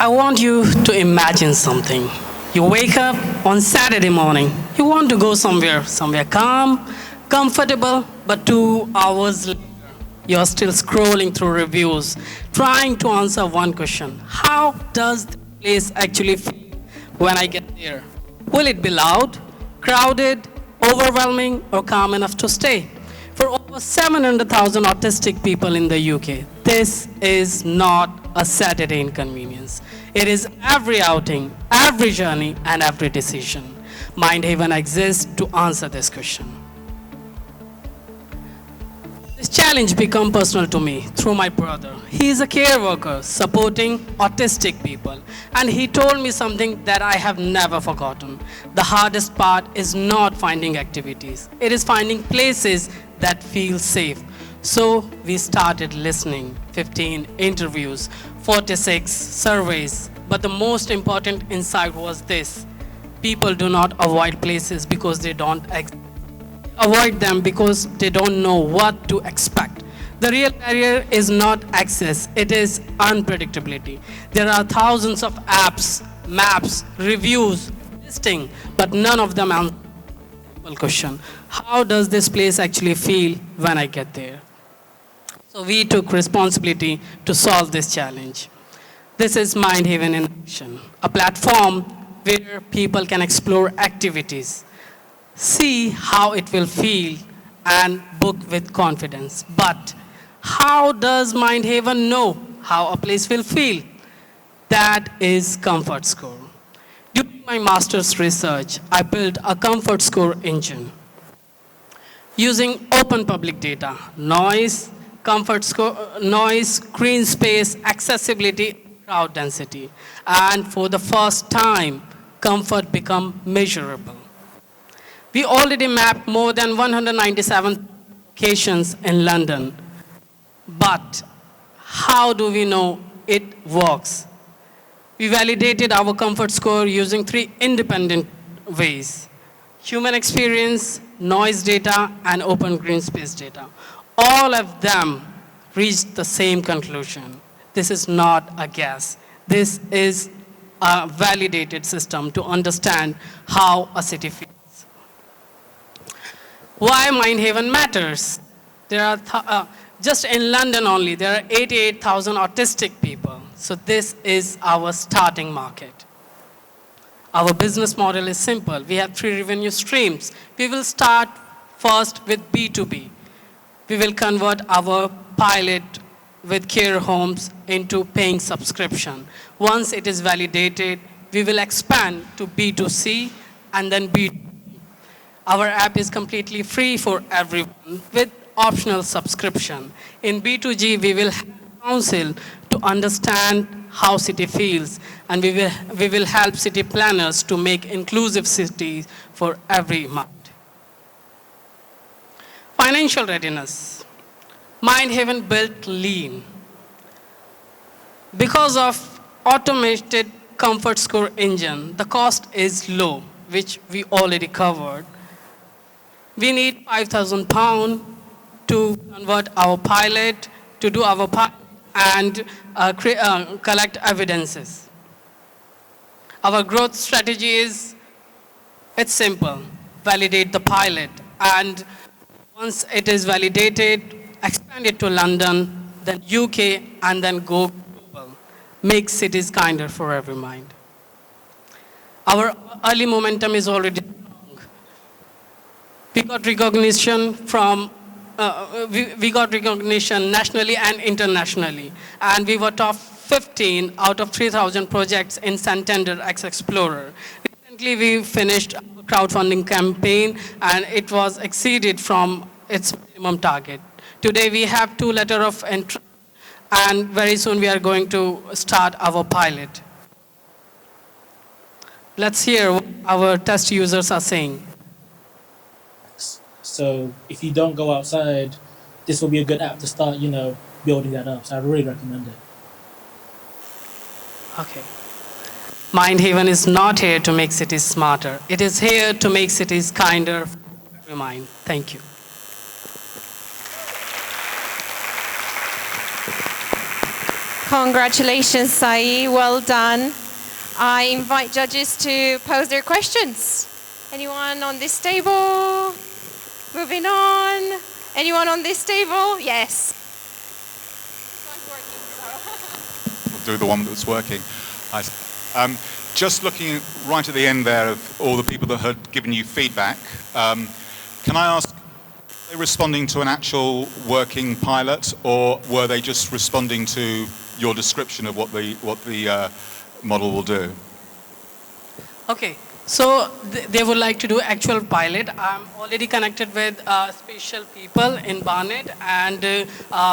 I want you to imagine something. You wake up on Saturday morning. You want to go somewhere calm, comfortable, but 2 hours later, you're still scrolling through reviews, trying to answer one question. How does the place actually feel when I get there? Will it be loud, crowded, overwhelming, or calm enough to stay? For over 700,000 autistic people in the UK, this is not a Saturday inconvenience. It is every outing, every journey, and every decision. MindHaven exists to answer this question. This challenge became personal to me through my brother. He is a care worker supporting autistic people, and he told me something that I have never forgotten. The hardest part is not finding activities. It is finding places that feel safe. So we started listening, 15 interviews, 46 surveys, but the most important insight was this: people do not avoid places because they don't avoid them because they don't know what to expect. The real barrier is not access, it is unpredictability. There are thousands of apps, maps, reviews, listing, but none of them answer the simple question: how does this place actually feel when I get there? So we took responsibility to solve this challenge. This is MindHaven in action, a platform where people can explore activities, see how it will feel, and book with confidence. But how does MindHaven know how a place will feel? That is comfort score. During my master's research, I built a comfort score engine using open public data: noise, comfort score, noise, screen space, accessibility, crowd density. And for the first time, comfort become measurable. We already mapped more than 197 locations in London. But how do we know it works? We validated our comfort score using 3 independent ways: human experience, noise data, and open green space data. All of them reached the same conclusion. This is not a guess. This is a validated system to understand how a city feels. Why MindHaven matters? There are just in London only, there are 88,000 autistic people. So this is our starting market. Our business model is simple. We have 3 revenue streams. We will start first with B2B. We will convert our pilot with care homes into paying subscription. Once it is validated, we will expand to B2C and then B2B. Our app is completely free for everyone with optional subscription. In B2G, we will counsel to understand how city feels, and we will help city planners to make inclusive cities for every mind. Financial readiness. MindHaven built lean. Because of automated comfort score engine, the cost is low, which we already covered. We need £5,000 to convert our pilot, to do our pilot, and collect evidences. Our growth strategy is, it's simple: validate the pilot, and once it is validated, expand it to London, then UK, and then go global. Make cities kinder for every mind. Our early momentum is already strong. We got recognition from we got recognition nationally and internationally, and we were top 15 out of 3,000 projects in Santander X Explorer. Recently, we finished a crowdfunding campaign, and it was exceeded from its minimum target. Today, we have 2 letters of entry, and very soon we are going to start our pilot. Let's hear what our test users are saying. So if you don't go outside, this will be a good app to start, building that up. So I'd really recommend it. Okay. MindHaven is not here to make cities smarter. It is here to make cities kinder for every mind. Thank you. Congratulations, Sai. Well done. I invite judges to pose their questions. Anyone on this table? Moving on. Anyone on this table? Yes. Do the one that's working. Just looking right at the end there of all the people that had given you feedback, can I ask, were they responding to an actual working pilot, or were they just responding to your description of what the model will do? Okay, so they would like to do actual pilot. I'm already connected with special people in Barnet, and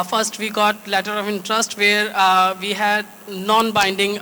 first we got letter of interest where we had non-binding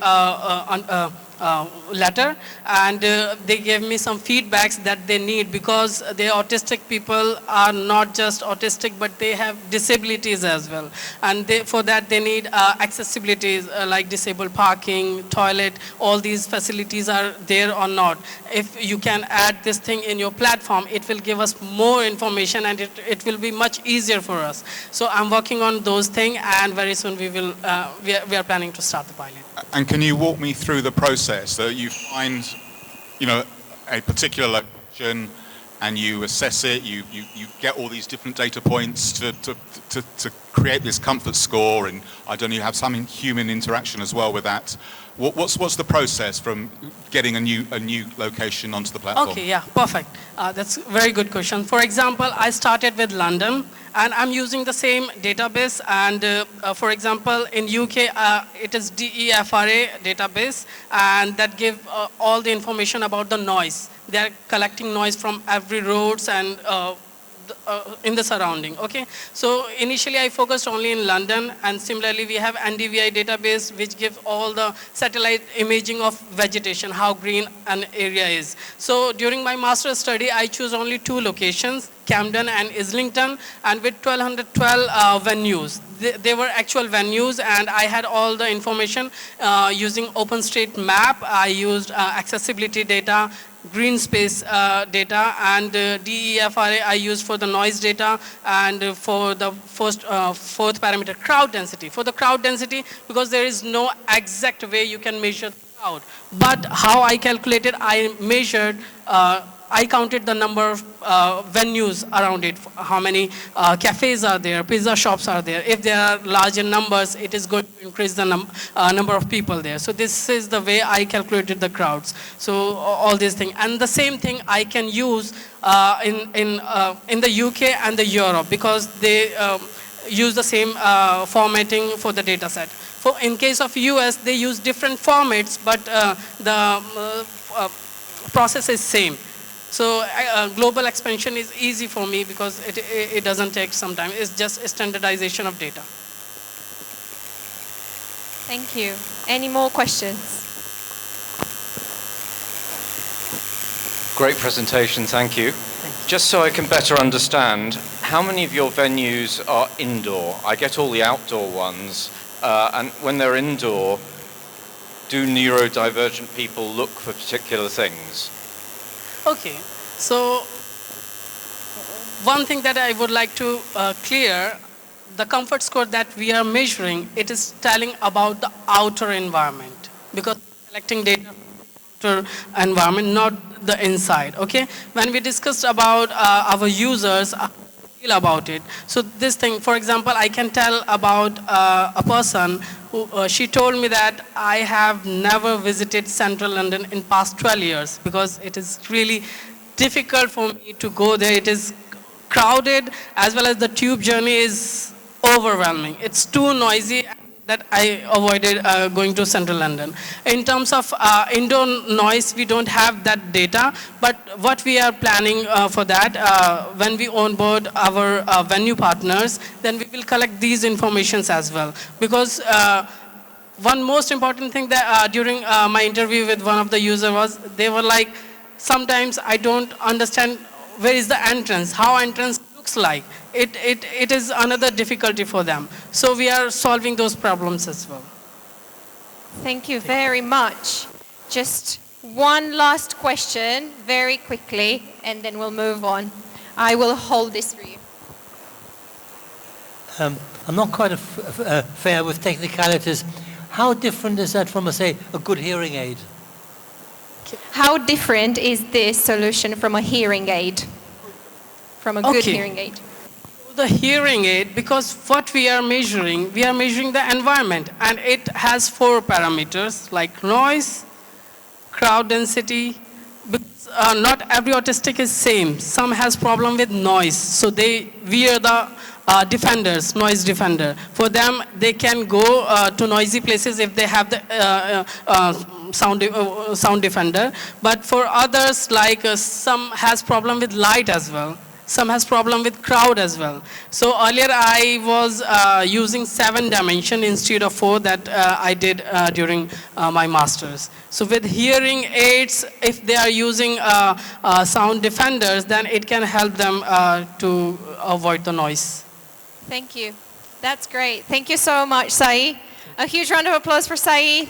letter, and they gave me some feedbacks that they need, because the autistic people are not just autistic, but they have disabilities as well, and for that they need accessibilities like disabled parking, toilet, all these facilities are there or not. If you can add this thing in your platform, it will give us more information, and it will be much easier for us. So I'm working on those things, and very soon we are planning to start the pilot. And can you walk me through the process? So you find, a particular location, and you assess it. You get all these different data points to create this comfort score, and I don't know, you have some human interaction as well with that. What's the process from getting a new location onto the platform? Okay, yeah, perfect. That's a very good question. For example, I started with London, and I'm using the same database. And for example, in UK, it is DEFRA database, and that give all the information about the noise. They are collecting noise from every roads and in the surrounding. Okay, so initially I focused only in London, and similarly we have NDVI database, which gives all the satellite imaging of vegetation, how green an area is. So during my master's study, I choose only 2 locations, Camden and Islington, and with 1212 venues. They were actual venues, and I had all the information using OpenStreetMap. I used accessibility data, green space data, and DEFRA I used for the noise data, and for the fourth parameter, crowd density. For the crowd density, because there is no exact way you can measure the crowd, but how I calculated, I measured, I counted the number of venues around it, how many cafes are there, pizza shops are there. If there are larger numbers, it is going to increase the number of people there. So this is the way I calculated the crowds. So all these things. And the same thing I can use in the UK and the Europe, because they use the same formatting for the data set. In case of US, they use different formats, but the process is same. So global expansion is easy for me, because it doesn't take some time. It's just a standardization of data. Thank you. Any more questions? Great presentation, thank you. Just so I can better understand, how many of your venues are indoor? I get all the outdoor ones, and when they're indoor, do neurodivergent people look for particular things? Okay, so one thing that I would like to clear, the comfort score that we are measuring, it is telling about the outer environment, because collecting data from the outer environment, not the inside. Okay, when we discussed about our users, how they feel about it. So this thing, for example, I can tell about a person who she told me that I have never visited Central London in past 12 years, because it is really difficult for me to go there. It is crowded, as well as the tube journey is overwhelming. It's too noisy that I avoided going to Central London. In terms of indoor noise, we don't have that data, but what we are planning for that, when we onboard our venue partners, then we will collect these informations as well. Because one most important thing that during my interview with one of the users was, they were like, sometimes I don't understand where is the entrance, how entrance looks like. It is another difficulty for them. So we are solving those problems as well. Thank you very much. Just one last question, very quickly, and then we'll move on. I will hold this for you. I'm not quite fair with technicalities. How different is that from, say, a good hearing aid? How different is this solution from a hearing aid? From a good Okay. hearing aid? The hearing aid, because what we are measuring the environment, and it has 4 parameters like noise, crowd density. Because, not every autistic is same. Some has problem with noise, so they wear the defenders, noise defender. For them, they can go to noisy places if they have the sound defender. But for others, like some has problem with light as well. Some has problem with crowd as well. So earlier I was using 7 dimension instead of 4 that I did during my masters. So with hearing aids, if they are using sound defenders, then it can help them to avoid the noise. Thank you. That's great. Thank you so much, Sai. A huge round of applause for Sai.